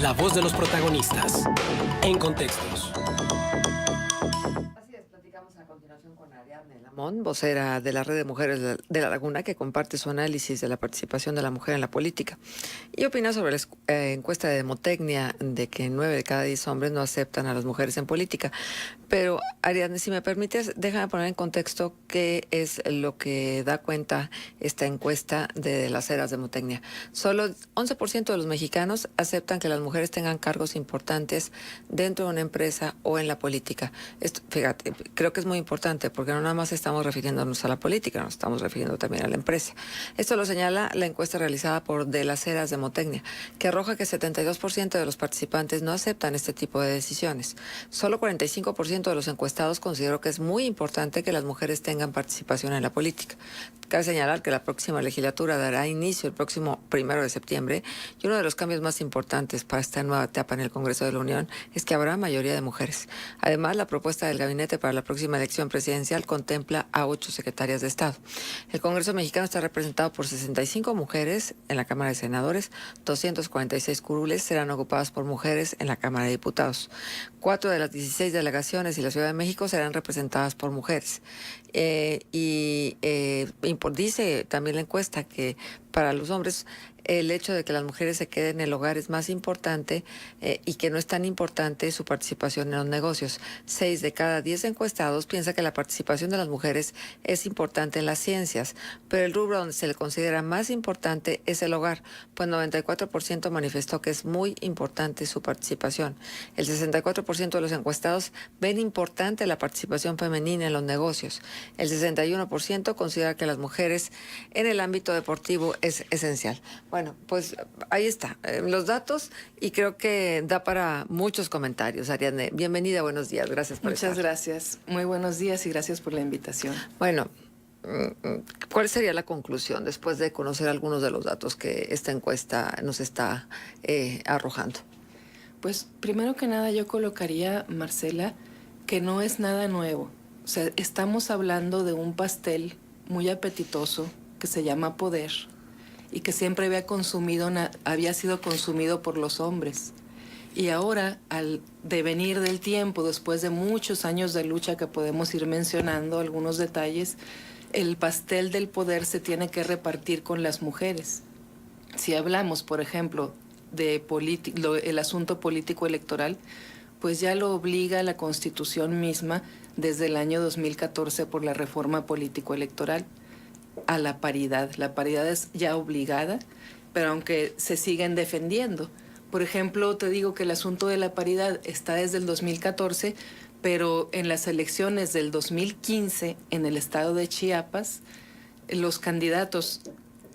La voz de los protagonistas. En contextos. Así es, platicamos a continuación con Ariadne Lamont, vocera de la Red de Mujeres de La Laguna, que comparte su análisis de la participación de la mujer en la política y opina sobre la encuesta de Demotecnia de que 9 de cada 10 hombres no aceptan a las mujeres en política. Pero, Ariadne, si me permites, déjame poner en contexto qué es lo que da cuenta esta encuesta de las eras de Demotecnia. Solo 11% de los mexicanos aceptan que las mujeres tengan cargos importantes dentro de una empresa o en la política. Esto, fíjate, creo que es muy importante porque no nada más estamos refiriéndonos a la política, nos estamos refiriendo también a la empresa. Esto lo señala la encuesta realizada por De las Heras de Demotecnia, que arroja que 72% de los participantes no aceptan este tipo de decisiones. Solo 45% de los encuestados consideró que es muy importante que las mujeres tengan participación en la política. Cabe señalar que la próxima legislatura dará inicio el próximo 1 de septiembre y uno de los cambios más importantes para esta nueva etapa en el Congreso de la Unión es que habrá mayoría de mujeres. Además, la propuesta del gabinete para la próxima elección presidencial contempla a 8 secretarias de Estado. El Congreso mexicano está representado por 65 mujeres en la Cámara de Senadores, 246 curules serán ocupadas por mujeres en la Cámara de Diputados. 4 de las 16 delegaciones y la Ciudad de México serán representadas por mujeres. Dice también la encuesta que para los hombres el hecho de que las mujeres se queden en el hogar es más importante y que no es tan importante su participación en los negocios. 6 de cada 10 encuestados piensa que la participación de las mujeres es importante en las ciencias, pero el rubro donde se le considera más importante es el hogar, pues 94% manifestó que es muy importante su participación. El 64% de los encuestados ven importante la participación femenina en los negocios. El 61% considera que las mujeres en el ámbito deportivo es esencial. Bueno, pues ahí está, los datos, y creo que da para muchos comentarios. Ariadne, bienvenida, buenos días, gracias por estar. Muchas gracias, muy buenos días y gracias por la invitación. Bueno, ¿cuál sería la conclusión después de conocer algunos de los datos que esta encuesta nos está arrojando? Pues primero que nada yo colocaría, Marcela, que no es nada nuevo. O sea, estamos hablando de un pastel muy apetitoso que se llama poder y que siempre había sido consumido por los hombres. Y ahora, al devenir del tiempo, después de muchos años de lucha que podemos ir mencionando algunos detalles, el pastel del poder se tiene que repartir con las mujeres. Si hablamos, por ejemplo, de el asunto político electoral, pues ya lo obliga la Constitución misma desde el año 2014 por la reforma político-electoral a la paridad. La paridad es ya obligada, pero aunque se siguen defendiendo. Por ejemplo, te digo que el asunto de la paridad está desde el 2014, pero en las elecciones del 2015 en el estado de Chiapas, los candidatos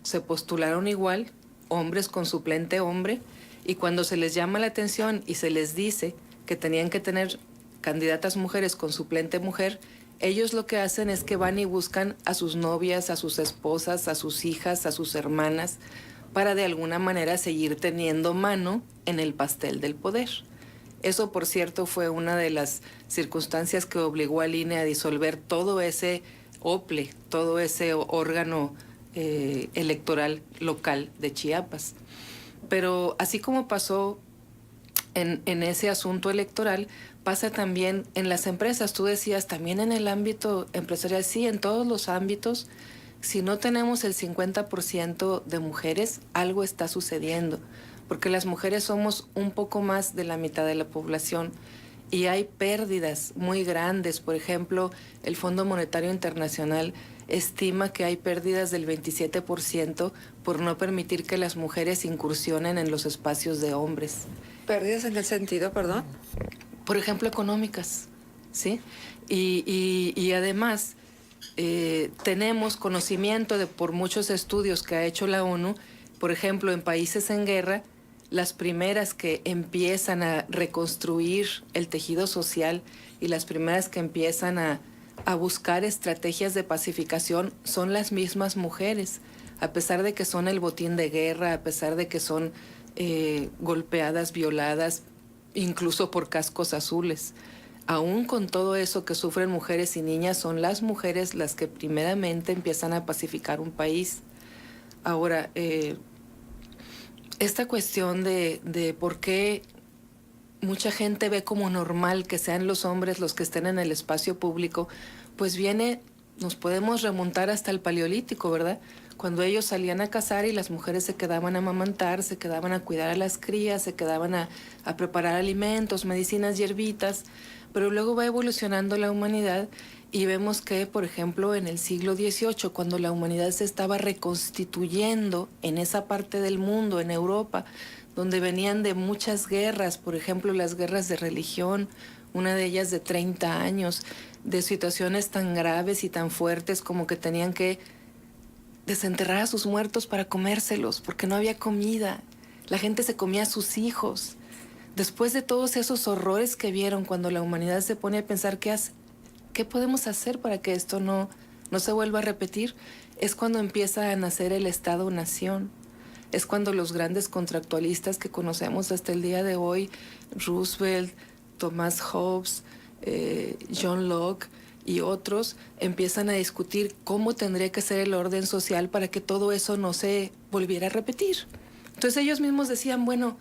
se postularon igual, hombres con suplente hombre, y cuando se les llama la atención y se les dice que tenían que tener candidatas mujeres con suplente mujer, ellos lo que hacen es que van y buscan a sus novias, a sus esposas, a sus hijas, a sus hermanas, para de alguna manera seguir teniendo mano en el pastel del poder. Eso, por cierto, fue una de las circunstancias que obligó al INE a disolver todo ese OPLE, todo ese órgano electoral local de Chiapas. Pero así como pasó en ese asunto electoral, pasa también en las empresas. Tú decías, también en el ámbito empresarial, sí, en todos los ámbitos. Si no tenemos el 50% de mujeres, algo está sucediendo, porque las mujeres somos un poco más de la mitad de la población y hay pérdidas muy grandes. Por ejemplo, el Fondo Monetario Internacional estima que hay pérdidas del 27% por no permitir que las mujeres incursionen en los espacios de hombres. ¿Pérdidas en el sentido, perdón? Por ejemplo, económicas, ¿sí? Y además tenemos conocimiento por muchos estudios que ha hecho la ONU, por ejemplo, en países en guerra, las primeras que empiezan a reconstruir el tejido social y las primeras que empiezan a buscar estrategias de pacificación son las mismas mujeres, a pesar de que son el botín de guerra, a pesar de que son golpeadas, violadas, incluso por cascos azules. Aún con todo eso que sufren mujeres y niñas, son las mujeres las que primeramente empiezan a pacificar un país. Ahora, esta cuestión de por qué mucha gente ve como normal que sean los hombres los que estén en el espacio público, pues nos podemos remontar hasta el Paleolítico, ¿verdad? Cuando ellos salían a cazar y las mujeres se quedaban a amamantar, se quedaban a cuidar a las crías, se quedaban a preparar alimentos, medicinas, hierbitas, pero luego va evolucionando la humanidad y vemos que, por ejemplo, en el siglo XVIII, cuando la humanidad se estaba reconstituyendo en esa parte del mundo, en Europa, donde venían de muchas guerras, por ejemplo, las guerras de religión, una de ellas de 30 años, de situaciones tan graves y tan fuertes como que tenían que desenterrar a sus muertos para comérselos, porque no había comida. La gente se comía a sus hijos. Después de todos esos horrores que vieron, cuando la humanidad se pone a pensar qué podemos hacer para que esto no se vuelva a repetir, es cuando empieza a nacer el Estado-Nación. Es cuando los grandes contractualistas que conocemos hasta el día de hoy, Roosevelt, Thomas Hobbes, John Locke y otros, empiezan a discutir cómo tendría que ser el orden social para que todo eso no se volviera a repetir. Entonces ellos mismos decían, bueno,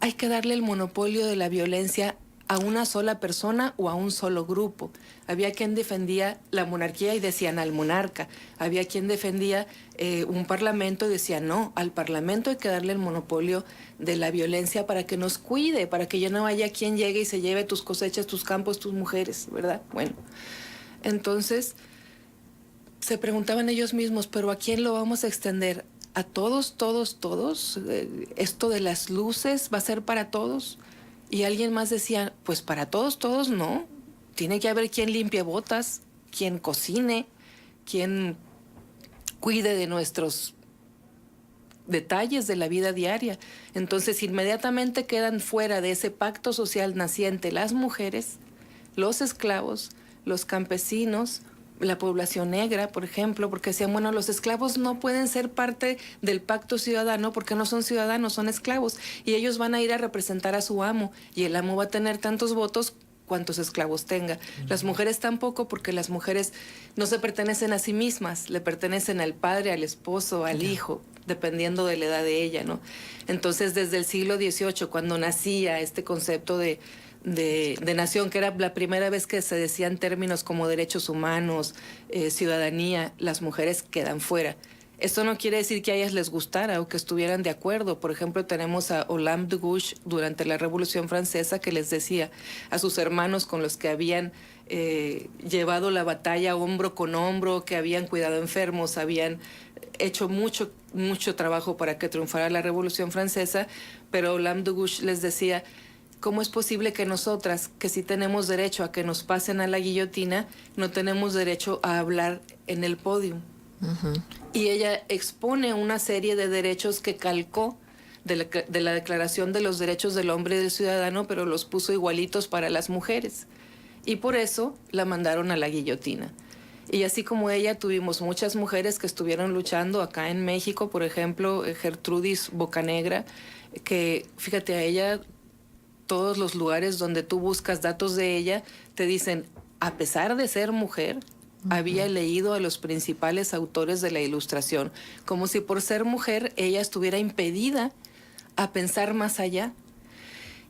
hay que darle el monopolio de la violencia a una sola persona o a un solo grupo. Había quien defendía la monarquía y decían al monarca. Había quien defendía un parlamento y decía no, al parlamento hay que darle el monopolio de la violencia para que nos cuide, para que ya no haya quien llegue y se lleve tus cosechas, tus campos, tus mujeres, ¿verdad? Bueno, entonces se preguntaban ellos mismos, ¿pero a quién lo vamos a extender? ¿A todos? ¿Esto de las luces va a ser para todos? Y alguien más decía, pues para todos no. Tiene que haber quien limpie botas, quien cocine, quien cuide de nuestros detalles de la vida diaria. Entonces inmediatamente quedan fuera de ese pacto social naciente las mujeres, los esclavos, los campesinos, la población negra, por ejemplo, porque decían, bueno, los esclavos no pueden ser parte del pacto ciudadano porque no son ciudadanos, son esclavos, y ellos van a ir a representar a su amo, y el amo va a tener tantos votos cuantos esclavos tenga. Las mujeres tampoco, porque las mujeres no se pertenecen a sí mismas, le pertenecen al padre, al esposo, al hijo, dependiendo de la edad de ella, ¿no? Entonces, desde el siglo XVIII, cuando nacía este concepto de nación, que era la primera vez que se decían términos como derechos humanos, ciudadanía, las mujeres quedan fuera. Esto no quiere decir que a ellas les gustara o que estuvieran de acuerdo. Por ejemplo, tenemos a Olympe de Gouges durante la Revolución Francesa, que les decía a sus hermanos con los que habían llevado la batalla hombro con hombro, que habían cuidado enfermos, habían hecho mucho trabajo para que triunfara la Revolución Francesa, pero Olympe de Gouges les decía, ¿cómo es posible que nosotras, que sí tenemos derecho a que nos pasen a la guillotina, no tenemos derecho a hablar en el podio? Uh-huh. Y ella expone una serie de derechos que calcó de la Declaración de los Derechos del Hombre y del Ciudadano, pero los puso igualitos para las mujeres. Y por eso la mandaron a la guillotina. Y así como ella, tuvimos muchas mujeres que estuvieron luchando acá en México, por ejemplo, Gertrudis Bocanegra, que, fíjate, a ella, todos los lugares donde tú buscas datos de ella, te dicen, a pesar de ser mujer, había leído a los principales autores de la Ilustración, como si por ser mujer ella estuviera impedida a pensar más allá.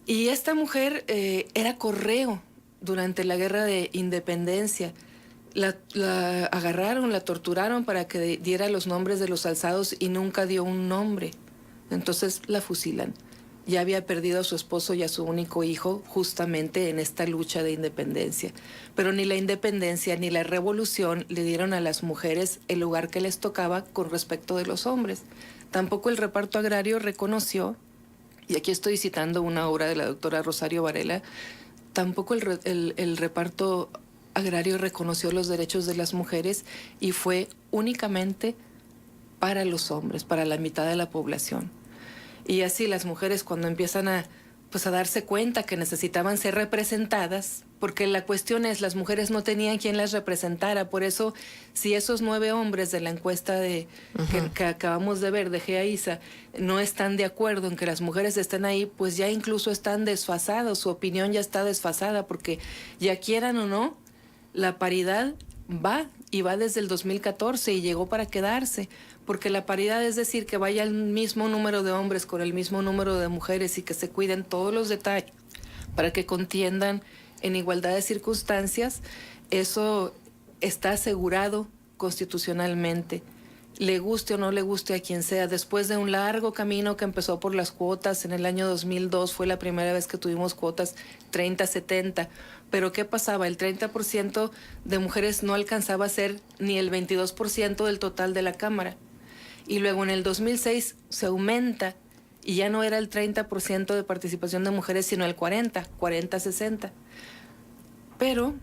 Y esta mujer era correo durante la Guerra de Independencia. La agarraron, la torturaron para que diera los nombres de los alzados y nunca dio un nombre. Entonces la fusilan. Ya había perdido a su esposo y a su único hijo justamente en esta lucha de independencia. Pero ni la independencia ni la revolución le dieron a las mujeres el lugar que les tocaba con respecto de los hombres. Tampoco el reparto agrario reconoció, y aquí estoy citando una obra de la doctora Rosario Varela, tampoco el reparto agrario reconoció los derechos de las mujeres y fue únicamente para los hombres, para la mitad de la población. Y así las mujeres, cuando empiezan a darse cuenta que necesitaban ser representadas, porque la cuestión es, las mujeres no tenían quien las representara. Por eso, si esos 9 hombres de la encuesta que acabamos de ver de GEAISA no están de acuerdo en que las mujeres estén ahí, pues ya incluso están desfasados, su opinión ya está desfasada, porque ya quieran o no, la paridad va desde el 2014 y llegó para quedarse. porque la paridad es decir que vaya el mismo número de hombres con el mismo número de mujeres y que se cuiden todos los detalles para que contiendan en igualdad de circunstancias. Eso está asegurado constitucionalmente, le guste o no le guste a quien sea. Después de un largo camino que empezó por las cuotas, en el año 2002 fue la primera vez que tuvimos cuotas 30-70, pero ¿qué pasaba? El 30% de mujeres no alcanzaba a ser ni el 22% del total de la Cámara. Y luego en el 2006 se aumenta y ya no era el 30% de participación de mujeres, sino el 40-60. Pero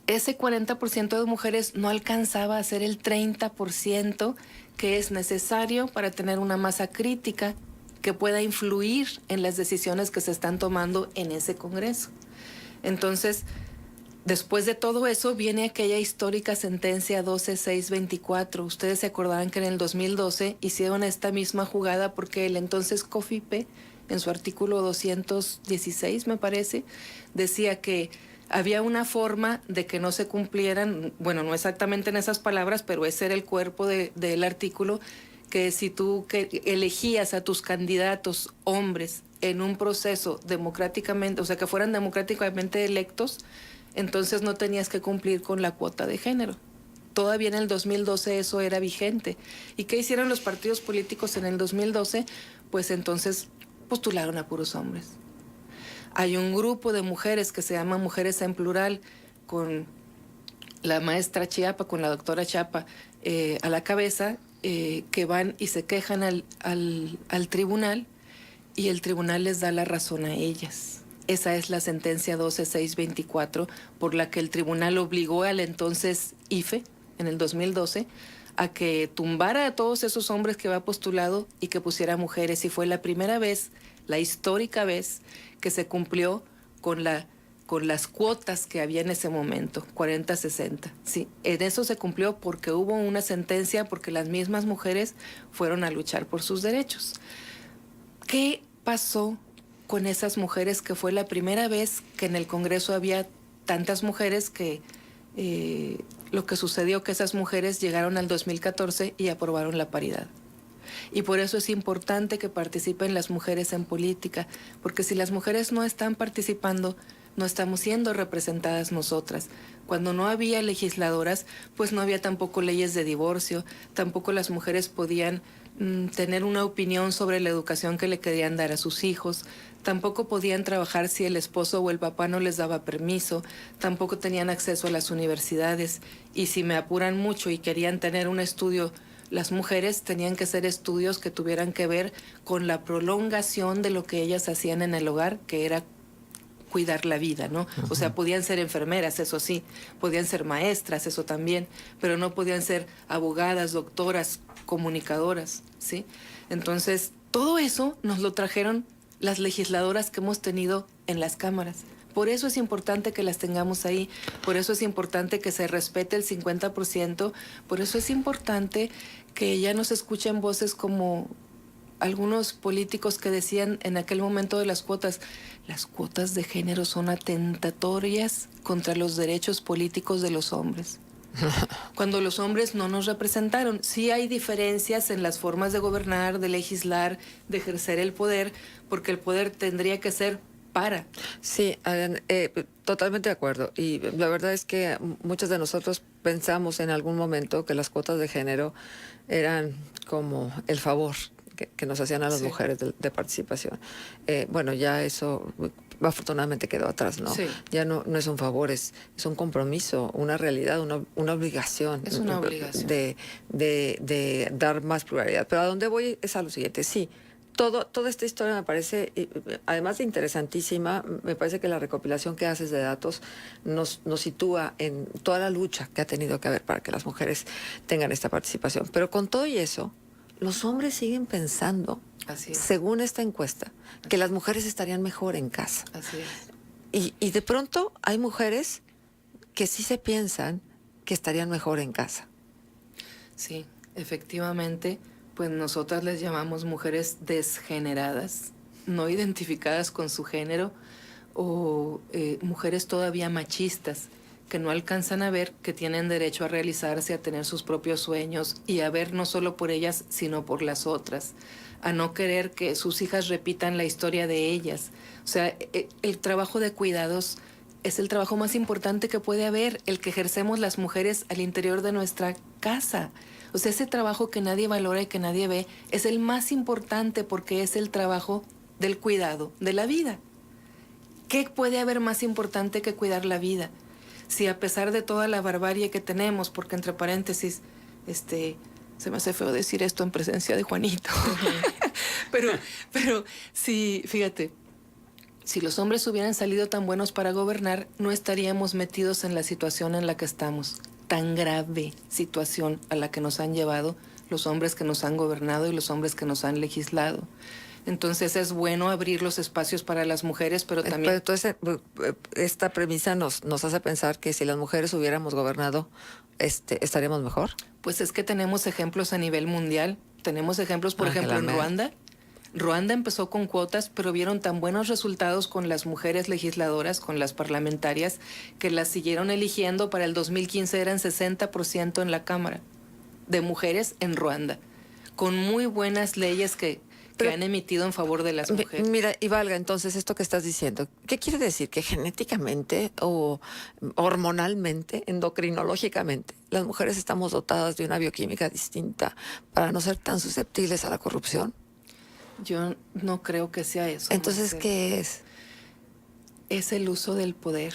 ese 40% de mujeres no alcanzaba a ser el 30% que es necesario para tener una masa crítica que pueda influir en las decisiones que se están tomando en ese Congreso. Entonces, después de todo eso, viene aquella histórica sentencia 12624. Ustedes se acordarán que en el 2012 hicieron esta misma jugada porque el entonces COFIPE, en su artículo 216, me parece, decía que había una forma de que no se cumplieran, bueno, no exactamente en esas palabras, pero ese era el cuerpo del artículo, que si tú elegías a tus candidatos hombres en un proceso democráticamente, o sea, que fueran democráticamente electos, entonces no tenías que cumplir con la cuota de género. Todavía en el 2012 eso era vigente. ¿Y qué hicieron los partidos políticos en el 2012? Pues entonces postularon a puros hombres. Hay un grupo de mujeres que se llama Mujeres en Plural, con la maestra Chiapa, con la doctora Chiapa a la cabeza, que van y se quejan al tribunal, y el tribunal les da la razón a ellas. Esa es la sentencia 12624, por la que el tribunal obligó al entonces IFE, en el 2012, a que tumbara a todos esos hombres que había postulado y que pusiera mujeres. Y fue la primera vez, la histórica vez, que se cumplió con las cuotas que había en ese momento, 40-60. Sí, en eso se cumplió porque hubo una sentencia, porque las mismas mujeres fueron a luchar por sus derechos. ¿Qué pasó con esas mujeres, que fue la primera vez que en el Congreso había tantas mujeres que lo que sucedió que esas mujeres llegaron al 2014 y aprobaron la paridad? Y por eso es importante que participen las mujeres en política, porque si las mujeres no están participando, no estamos siendo representadas nosotras. Cuando no había legisladoras, pues no había tampoco leyes de divorcio, tampoco las mujeres podían tener una opinión sobre la educación que le querían dar a sus hijos, tampoco podían trabajar si el esposo o el papá no les daba permiso, tampoco tenían acceso a las universidades, y si me apuran mucho y querían tener un estudio, las mujeres tenían que hacer estudios que tuvieran que ver con la prolongación de lo que ellas hacían en el hogar, que era cuidar la vida, ¿no? O sea, podían ser enfermeras, eso sí, podían ser maestras, eso también, pero no podían ser abogadas, doctoras, comunicadoras, ¿sí? Entonces, todo eso nos lo trajeron las legisladoras que hemos tenido en las cámaras. Por eso es importante que las tengamos ahí, por eso es importante que se respete el 50%, por eso es importante que ya no se escuchen voces como algunos políticos que decían en aquel momento de las cuotas de género son atentatorias contra los derechos políticos de los hombres. Cuando los hombres no nos representaron. Sí hay diferencias en las formas de gobernar, de legislar, de ejercer el poder, porque el poder tendría que ser para. Sí, totalmente de acuerdo. Y la verdad es que muchos de nosotros pensamos en algún momento que las cuotas de género eran como el favor que nos hacían a las mujeres de participación. Bueno, ya eso afortunadamente quedó atrás, ¿no? Sí. Ya no es un favor, es un compromiso, una realidad, una obligación. Es una obligación. De dar más pluralidad. Pero a dónde voy es a lo siguiente. Sí, toda esta historia me parece, además de interesantísima, me parece que la recopilación que haces de datos nos sitúa en toda la lucha que ha tenido que haber para que las mujeres tengan esta participación. Pero con todo y eso, los hombres siguen pensando, según esta encuesta, que las mujeres estarían mejor en casa. Así es. Y de pronto hay mujeres que sí se piensan que estarían mejor en casa. Sí, efectivamente, pues nosotras les llamamos mujeres desgeneradas, no identificadas con su género, o mujeres todavía machistas, que no alcanzan a ver que tienen derecho a realizarse, a tener sus propios sueños y a ver no solo por ellas, sino por las otras, a no querer que sus hijas repitan la historia de ellas. O sea, el trabajo de cuidados es el trabajo más importante que puede haber, el que ejercemos las mujeres al interior de nuestra casa. O sea, ese trabajo que nadie valora y que nadie ve es el más importante porque es el trabajo del cuidado de la vida. ¿Qué puede haber más importante que cuidar la vida? Si a pesar de toda la barbarie que tenemos, porque entre paréntesis, se me hace feo decir esto en presencia de Juanito, pero sí, fíjate, si los hombres hubieran salido tan buenos para gobernar, no estaríamos metidos en la situación en la que estamos. Tan grave situación a la que nos han llevado los hombres que nos han gobernado y los hombres que nos han legislado. Entonces es bueno abrir los espacios para las mujeres, pero también... Pero entonces, esta premisa nos hace pensar que si las mujeres hubiéramos gobernado, ¿estaríamos mejor? Pues es que tenemos ejemplos a nivel mundial. Tenemos ejemplos, por ejemplo, en Ruanda. Ruanda empezó con cuotas, pero vieron tan buenos resultados con las mujeres legisladoras, con las parlamentarias, que las siguieron eligiendo. Para el 2015 eran 60% en la Cámara de mujeres en Ruanda, con muy buenas leyes que han emitido en favor de las mujeres. Mira, y Valga, entonces, esto que estás diciendo, ¿qué quiere decir? Que genéticamente o hormonalmente, endocrinológicamente, las mujeres estamos dotadas de una bioquímica distinta para no ser tan susceptibles a la corrupción. Yo no creo que sea eso. Entonces, ¿qué es? Es el uso del poder,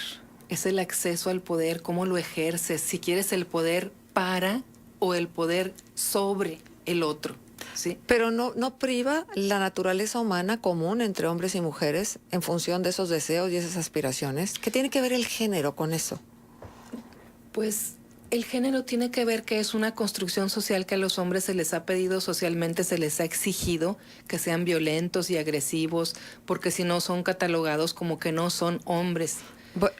es el acceso al poder, cómo lo ejerces, si quieres el poder para o el poder sobre el otro. ¿Sí? Pero no priva la naturaleza humana común entre hombres y mujeres en función de esos deseos y esas aspiraciones. ¿Qué tiene que ver el género con eso? Pues el género tiene que ver que es una construcción social que a los hombres se les ha pedido socialmente, se les ha exigido que sean violentos y agresivos, porque si no son catalogados como que no son hombres.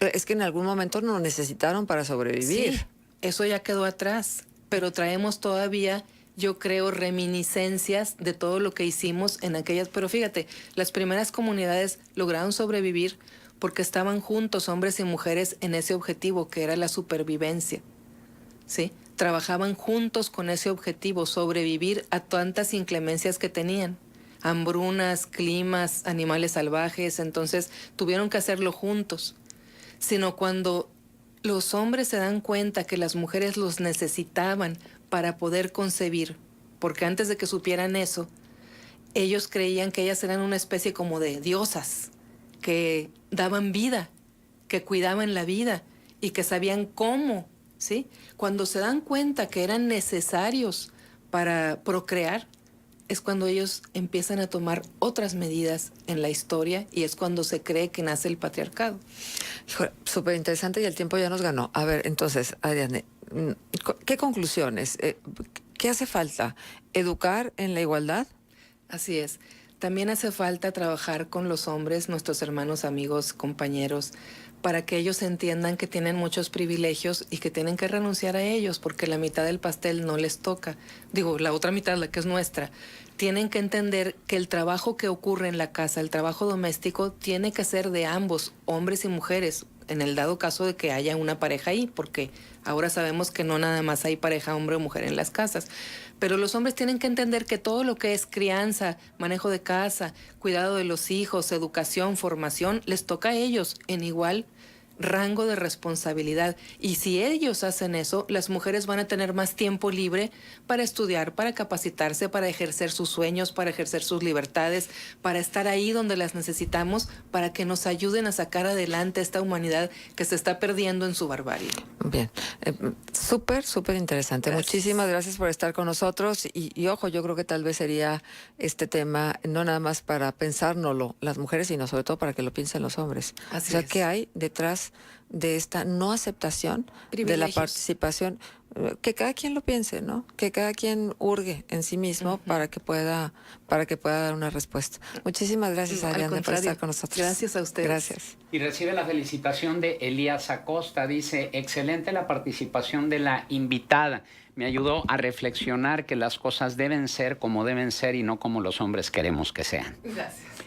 Es que en algún momento nos necesitaron para sobrevivir. Sí, eso ya quedó atrás, pero traemos todavía, yo creo, reminiscencias de todo lo que hicimos en aquellas... Pero fíjate, las primeras comunidades lograron sobrevivir porque estaban juntos hombres y mujeres en ese objetivo que era la supervivencia, ¿sí? Trabajaban juntos con ese objetivo, sobrevivir a tantas inclemencias que tenían. Hambrunas, climas, animales salvajes, entonces tuvieron que hacerlo juntos. Sino cuando los hombres se dan cuenta que las mujeres los necesitaban para poder concebir, porque antes de que supieran eso, ellos creían que ellas eran una especie como de diosas, que daban vida, que cuidaban la vida y que sabían cómo, ¿sí? Cuando se dan cuenta que eran necesarios para procrear, es cuando ellos empiezan a tomar otras medidas en la historia y es cuando se cree que nace el patriarcado. Súper interesante y el tiempo ya nos ganó. A ver, entonces, Ariadne, ¿qué conclusiones? ¿Qué hace falta? ¿Educar en la igualdad? Así es. También hace falta trabajar con los hombres, nuestros hermanos, amigos, compañeros, para que ellos entiendan que tienen muchos privilegios y que tienen que renunciar a ellos porque la mitad del pastel no les toca. Digo, la otra mitad, la que es nuestra. Tienen que entender que el trabajo que ocurre en la casa, el trabajo doméstico, tiene que ser de ambos, hombres y mujeres, en el dado caso de que haya una pareja ahí, porque ahora sabemos que no nada más hay pareja hombre o mujer en las casas. Pero los hombres tienen que entender que todo lo que es crianza, manejo de casa, cuidado de los hijos, educación, formación, les toca a ellos en igual rango de responsabilidad. Y si ellos hacen eso, las mujeres van a tener más tiempo libre para estudiar, para capacitarse, para ejercer sus sueños, para ejercer sus libertades, para estar ahí donde las necesitamos, para que nos ayuden a sacar adelante esta humanidad que se está perdiendo en su barbarie. Bien, súper interesante. Gracias. Muchísimas gracias por estar con nosotros y ojo, yo creo que tal vez sería este tema no nada más para pensárnoslo las mujeres, sino sobre todo para que lo piensen los hombres. Así o sea, es. ¿qué hay detrás de esta no aceptación de la Privilegios. participación? Que cada quien lo piense, ¿no? Que cada quien hurgue en sí mismo para que pueda dar una respuesta. Muchísimas gracias, Al Ariadne, por contrario, estar con nosotros. gracias a ustedes. Gracias. Y recibe la felicitación de Elías Acosta. Dice, excelente la participación de la invitada. Me ayudó a reflexionar que las cosas deben ser como deben ser y no como los hombres queremos que sean. Gracias.